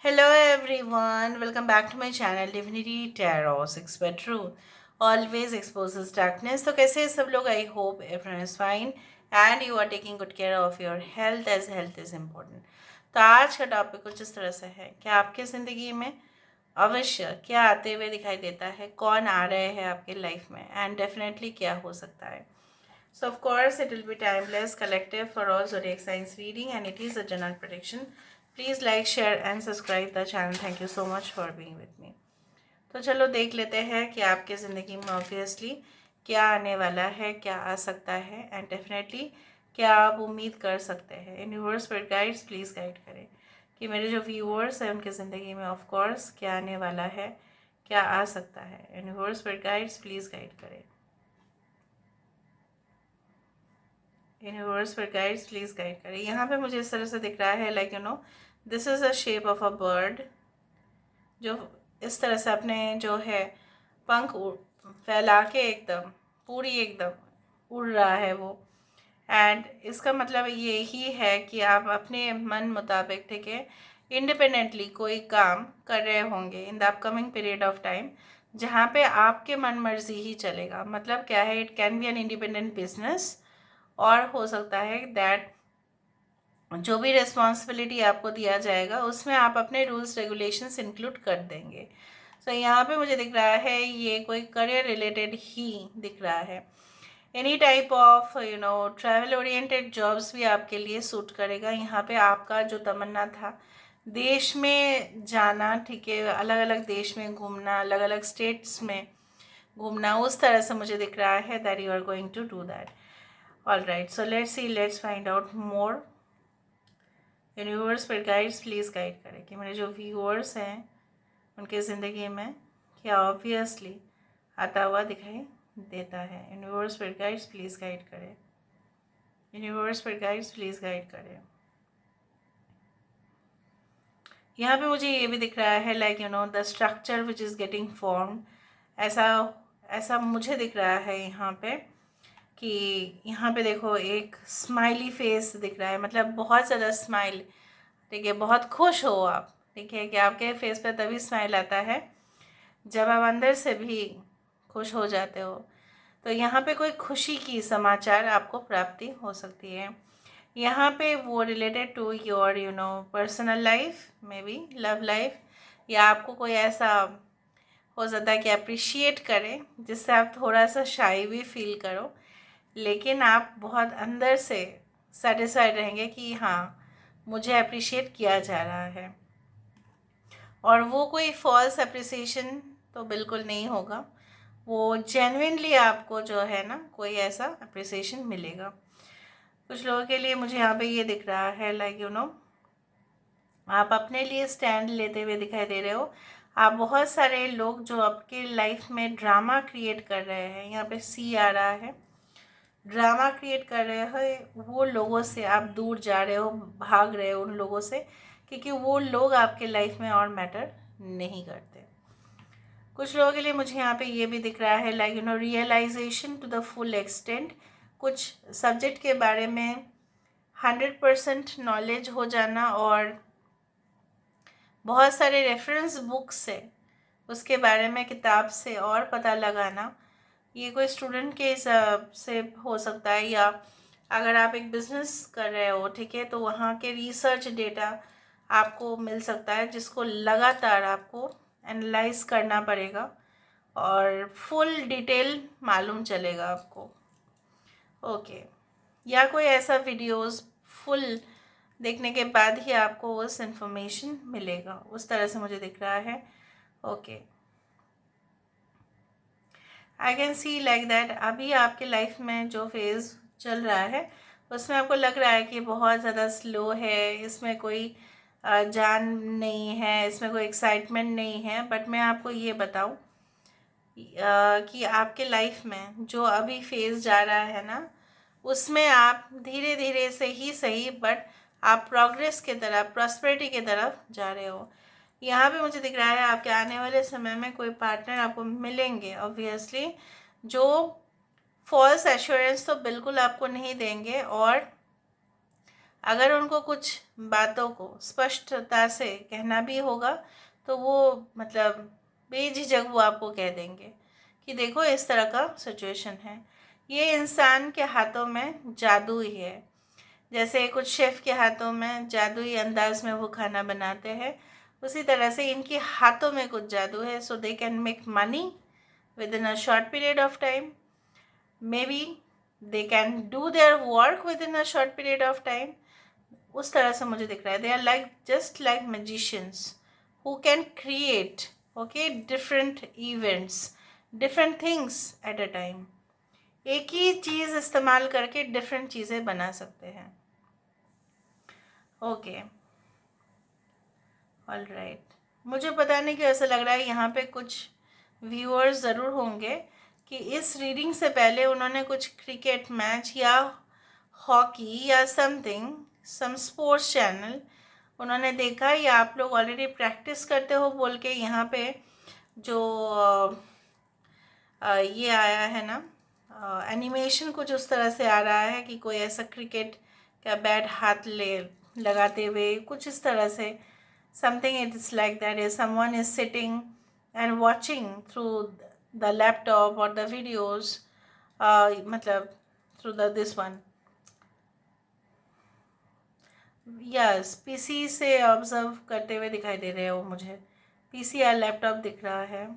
Hello everyone, welcome back to my channel Divinity Tarot 6 Bedroom. Always exposes darkness. तो कैसे हैं सब लोग? I hope everyone is fine and you are taking good care of your health as health is important. तो आज का topic कुछ इस तरह से है कि आपके ज़िंदगी में अवश्य क्या आते हुए दिखाई देता है, कौन आ रहे हैं आपके लाइफ में एंड डेफिनेटली क्या हो सकता है. So of course it will be timeless, collective for all zodiac signs reading and it is a general prediction. Please like, share and subscribe the channel. Thank you so much for being with me. तो चलो देख लेते हैं कि आपके ज़िंदगी में obviously क्या आने वाला है, क्या आ सकता है एंड डेफिनेटली क्या आप उम्मीद कर सकते हैं. यूनिवर्स पर गाइड्स प्लीज़ गाइड करें कि मेरे जो व्यूअर्स हैं उनकी ज़िंदगी में ऑफ कोर्स क्या आने वाला है, क्या आ सकता है. यूनिवर्स पर गाइड्स प्लीज़ गाइड करें. यूनिवर्स पर गाइड्स प्लीज़ गाइड करें. यहाँ पे मुझे इस तरह से दिख रहा है like this is a shape of a bird जो इस तरह से अपने जो है पंख फैला के एकदम पूरी एकदम उड़ रहा है वो. एंड इसका मतलब ये ही है कि आप अपने मन मुताबिक, ठीक है, इंडिपेंडेंटली कोई काम कर रहे होंगे in the upcoming period of time जहाँ पे आपके मन मर्जी ही चलेगा. मतलब क्या है, it can be an independent business और हो सकता है दैट जो भी रिस्पॉन्सिबिलिटी आपको दिया जाएगा उसमें आप अपने रूल्स रेगुलेशंस इंक्लूड कर देंगे. सो यहाँ पे मुझे दिख रहा है ये कोई करियर रिलेटेड ही दिख रहा है. Any type of travel oriented jobs भी आपके लिए सूट करेगा. यहाँ पे आपका जो तमन्ना था देश में जाना, ठीक है, अलग अलग देश में घूमना, अलग अलग स्टेट्स में घूमना, उस तरह से मुझे दिख रहा है that you are going to do that. All right, so let's see, let's find out more. Universe पर गाइड्स प्लीज़ गाइड करें कि मेरे जो व्यूअर्स हैं उनके ज़िंदगी में क्या ऑब्वियसली आता हुआ दिखाई देता है. यूनिवर्स पर गाइड्स प्लीज़ गाइड करें. यूनिवर्स पर गाइड्स प्लीज़ गाइड करें. यहाँ पे मुझे ये भी दिख रहा है like the structure which is getting form. ऐसा ऐसा मुझे दिख रहा है यहाँ पे कि यहाँ पे देखो एक स्माइली फेस दिख रहा है. मतलब बहुत ज़्यादा स्माइल, ठीक है, बहुत खुश हो आप, ठीक है, कि आपके फेस पे तभी स्माइल आता है जब आप अंदर से भी खुश हो जाते हो. तो यहाँ पे कोई खुशी की समाचार आपको प्राप्ति हो सकती है. यहाँ पे वो related to your personal life, maybe love life, या आपको कोई ऐसा हो सकता है कि अप्रिशिएट करें जिससे आप थोड़ा सा शाई भी फील करो, लेकिन आप बहुत अंदर से सेटिस्फाइड रहेंगे कि हाँ मुझे अप्रिशिएट किया जा रहा है. और वो कोई फॉल्स अप्रिसिएशन तो बिल्कुल नहीं होगा, वो जेन्युइनली आपको जो है ना कोई ऐसा अप्रिसिएशन मिलेगा. कुछ लोगों के लिए मुझे यहाँ पे ये दिख रहा है लाइक आप अपने लिए स्टैंड लेते हुए दिखाई दे रहे हो. आप बहुत सारे लोग जो आपके लाइफ में ड्रामा क्रिएट कर रहे हैं, यहाँ पे सी आ रहा है, ड्रामा क्रिएट कर रहे हो, वो लोगों से आप दूर जा रहे हो, भाग रहे हो उन लोगों से, क्योंकि वो लोग आपके लाइफ में और मैटर नहीं करते. कुछ लोगों के लिए मुझे यहाँ पे ये भी दिख रहा है like realisation to the full extent. कुछ सब्जेक्ट के बारे में 100% नॉलेज हो जाना और बहुत सारे रेफरेंस बुक से उसके बारे में किताब से और पता लगाना. ये कोई स्टूडेंट के हिसाब से हो सकता है, या अगर आप एक बिज़नेस कर रहे हो, ठीक है, तो वहाँ के रिसर्च डेटा आपको मिल सकता है जिसको लगातार आपको एनालाइज करना पड़ेगा और फुल डिटेल मालूम चलेगा आपको. ओके, या कोई ऐसा वीडियोस फुल देखने के बाद ही आपको उस इंफॉर्मेशन मिलेगा, उस तरह से मुझे दिख रहा है. Okay, I can C like that अभी आपके लाइफ में जो फेज़ चल रहा है उसमें आपको लग रहा है कि बहुत ज़्यादा स्लो है, इसमें कोई जान नहीं है, इसमें कोई एक्साइटमेंट नहीं है. बट मैं आपको ये बताऊं कि आपके लाइफ में जो अभी फेज़ जा रहा है ना उसमें आप धीरे धीरे से ही सही बट आप प्रोग्रेस की तरफ, प्रॉस्पेरिटी की तरफ जा रहे हो. यहाँ पे मुझे दिख रहा है आपके आने वाले समय में कोई पार्टनर आपको मिलेंगे ऑब्वियसली, जो फॉल्स एश्योरेंस तो बिल्कुल आपको नहीं देंगे और अगर उनको कुछ बातों को स्पष्टता से कहना भी होगा तो वो मतलब बेझिझक वो आपको कह देंगे कि देखो इस तरह का सिचुएशन है। ये इंसान के हाथों में जादू ही है, जैसे कुछ शेफ़ के हाथों में जादुई अंदाज में वो खाना बनाते हैं, उसी तरह से इनके हाथों में कुछ जादू है। So they can make money within a short period of time, maybe they can do their work within a short period of time. उस तरह से मुझे दिख रहा है। They are like just like magicians who can create okay different events, different things at a time. एक ही चीज़ इस्तेमाल करके डिफरेंट चीज़ें बना सकते हैं। Okay, all right. मुझे पता नहीं क्यों ऐसा लग रहा है यहाँ पे कुछ व्यूअर्स ज़रूर होंगे कि इस रीडिंग से पहले उन्होंने कुछ क्रिकेट मैच या हॉकी या समथिंग सम स्पोर्ट्स चैनल उन्होंने देखा, या आप लोग ऑलरेडी प्रैक्टिस करते हो बोल के यहाँ पे जो ये आया है ना एनिमेशन कुछ उस तरह से आ रहा है कि कोई ऐसा क्रिकेट का बैट हाथ ले लगाते हुए कुछ इस तरह से something it is like that is someone is sitting and watching through the laptop or the videos मतलब through the this one yes PC से ऑब्जर्व करते हुए दिखाई दे रहे हो मुझे, पीसी या लैपटॉप दिख रहा है।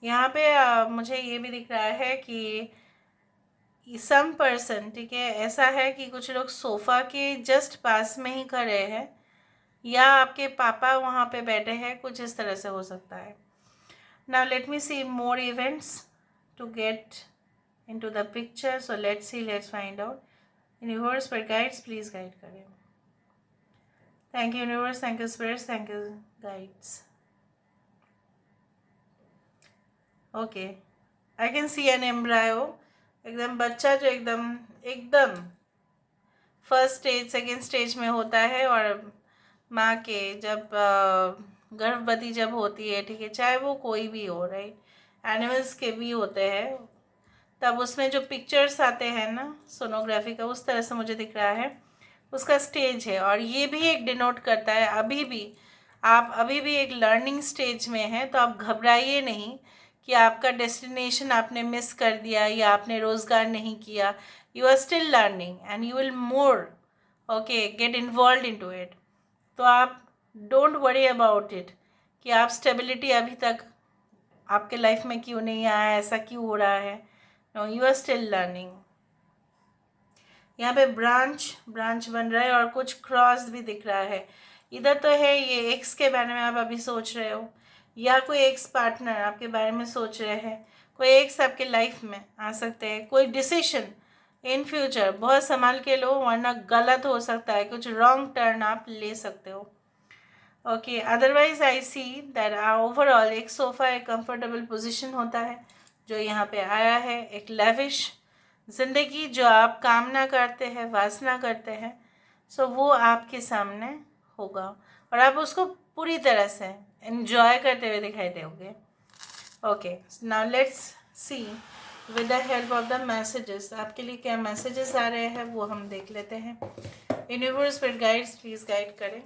यहाँ पे मुझे ये भी दिख रहा है कि सम पर्सन, ठीक है, ऐसा है कि कुछ लोग सोफ़ा के जस्ट पास में ही खड़े हैं या आपके पापा वहाँ पे बैठे हैं, कुछ इस तरह से हो सकता है। Now let me see more events to get into the picture, so let's see, let's find out. Universe पर गाइड्स प्लीज़ गाइड करें। Thank you universe, thank you spirits, thank you guides. Okay, I can see an embryo, एकदम बच्चा जो एकदम एकदम first stage second stage में होता है, और माँ के जब गर्भवती जब होती है, ठीक है, चाहे वो कोई भी हो, राइट, एनिमल्स के भी होते हैं, तब उसमें जो पिक्चर्स आते हैं ना सोनोग्राफी का, उस तरह से मुझे दिख रहा है उसका स्टेज है। और ये भी एक डिनोट करता है अभी भी आप अभी भी एक लर्निंग स्टेज में हैं, तो आप घबराइए नहीं कि आपका डेस्टिनेशन आपने मिस कर दिया या आपने रोज़गार नहीं किया। You are still learning and you will more okay get involve into it. तो आप डोंट वरी अबाउट इट कि आप स्टेबिलिटी अभी तक आपके लाइफ में क्यों नहीं आया, ऐसा क्यों हो रहा है। No, you are still learning. यहाँ पे ब्रांच बन रहा है और कुछ क्रॉस भी दिख रहा है। इधर तो है ये एक्स के बारे में आप अभी सोच रहे हो, या कोई एक्स पार्टनर आपके बारे में सोच रहे हैं, कोई एक्स आपके लाइफ में आ सकते हैं। कोई डिसीशन इन फ्यूचर बहुत संभाल के लो, वरना गलत हो सकता है, कुछ रॉन्ग टर्न आप ले सकते हो। Okay, otherwise I see that overall एक सोफ़ा एक कंफर्टेबल पोजीशन होता है जो यहाँ पे आया है। एक लेविश ज़िंदगी जो आप कामना करते हैं, वासना करते हैं, सो वो आपके सामने होगा और आप उसको पूरी तरह से एंजॉय करते हुए दिखाई दोगे। Okay, now let's see with the help of the messages आपके लिए क्या मैसेजेस आ रहे हैं वो हम देख लेते हैं। यूनिवर्स पर गाइड्स प्लीज़ गाइड करें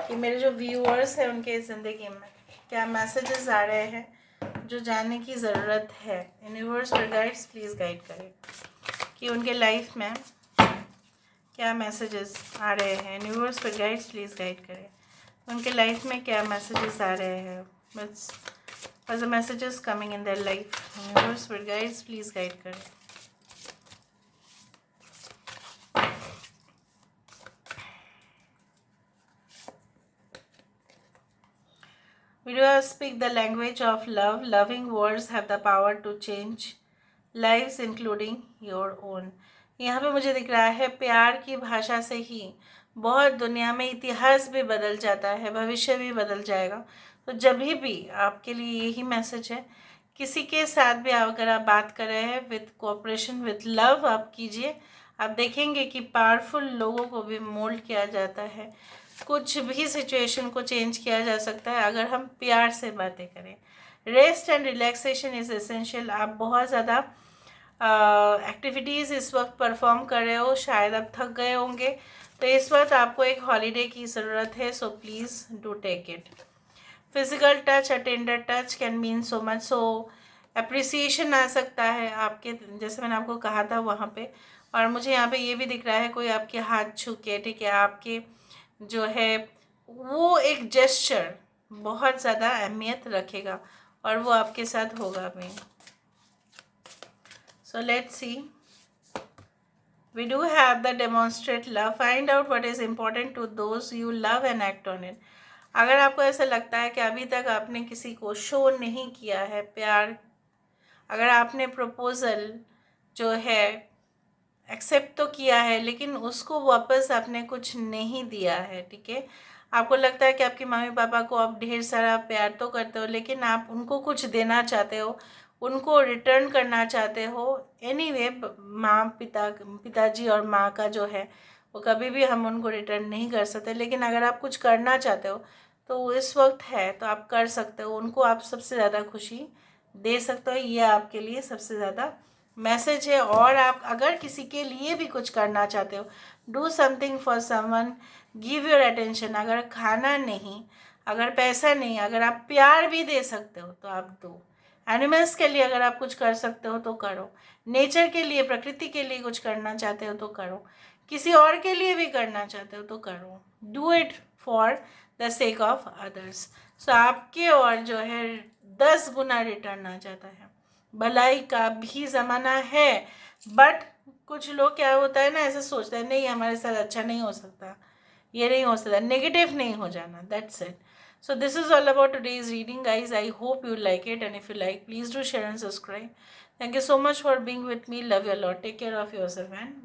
कि मेरे जो व्यूअर्स हैं उनके ज़िंदगी में क्या मैसेजेस आ रहे हैं जो जानने की ज़रूरत है। यूनिवर्स पर गाइड्स प्लीज़ गाइड करें कि उनके लाइफ में क्या मैसेजेस आ रहे हैं। यूनिवर्स पर गाइड्स प्लीज़ गाइड करें उनके लाइफ में क्या मैसेजेस आ रहे हैं। बस the messages coming in their life. Universe पर गाइड्स प्लीज़ गाइड करें। We do speak the language of love. Loving words have the power to change lives, including your own. यहाँ पे मुझे दिख रहा है प्यार की भाषा से ही बहुत दुनिया में इतिहास भी बदल जाता है, भविष्य भी बदल जाएगा। तो जब भी आपके लिए यही मैसेज है, किसी के साथ भी अगर आप बात कर रहे हैं विथ कोऑपरेशन विथ लव आप कीजिए, आप देखेंगे कि पावरफुल लोगों को भी मोल्ड किया जाता है, कुछ भी सिचुएशन को चेंज किया जा सकता है अगर हम प्यार से बातें करें। Rest and relaxation is essential. आप बहुत ज़्यादा एक्टिविटीज़ इस वक्त परफॉर्म कर रहे हो, शायद आप थक गए होंगे, तो इस वक्त आपको एक हॉलीडे की ज़रूरत है, so please do take it. Physical touch, a tender touch can mean so much, so appreciation आ सकता है आपके, जैसे मैंने आपको कहा था वहाँ पे। और मुझे यहाँ पे ये भी दिख रहा है कोई आपके हाथ छू के, ठीक है, आपके जो है वो एक जेस्चर बहुत ज़्यादा अहमियत रखेगा और वो आपके साथ होगा भी। सो let's C, we do have the demonstrate love, find out what is important to those you love and act on it। अगर आपको ऐसा लगता है कि अभी तक आपने किसी को शो नहीं किया है प्यार, अगर आपने प्रपोज़ल जो है एक्सेप्ट तो किया है लेकिन उसको वापस आपने कुछ नहीं दिया है, ठीक है, आपको लगता है कि आपके मम्मी पापा को आप ढेर सारा प्यार तो करते हो लेकिन आप उनको कुछ देना चाहते हो, उनको रिटर्न करना चाहते हो। एनीवे माँ पिताजी और माँ का जो है वो कभी भी हम उनको रिटर्न नहीं कर सकते, लेकिन अगर आप कुछ करना चाहते हो तो इस वक्त है तो आप कर सकते हो, उनको आप सबसे ज़्यादा खुशी दे सकते हो। ये आपके लिए सबसे ज़्यादा मैसेज है। और आप अगर किसी के लिए भी कुछ करना चाहते हो, do something for someone, give your attention. अगर खाना नहीं, अगर पैसा नहीं, अगर आप प्यार भी दे सकते हो तो आप दो। एनिमल्स के लिए अगर आप कुछ कर सकते हो तो करो, नेचर के लिए, प्रकृति के लिए कुछ करना चाहते हो तो करो, किसी और के लिए भी करना चाहते हो तो करो। Do it for the sake of others. So आपके और जो है 10 गुना रिटर्न आ जाता है। भलाई का भी ज़माना है, बट कुछ लोग क्या होता है ना, ऐसे सोचते हैं नहीं हमारे साथ अच्छा नहीं हो सकता, ये नहीं हो सकता, नेगेटिव नहीं हो जाना, that's it. So this is all about today's reading, guys. I hope you like it, and if you like, please do share and subscribe. Thank you so much for being with me. Love you a lot. Take care of yourself and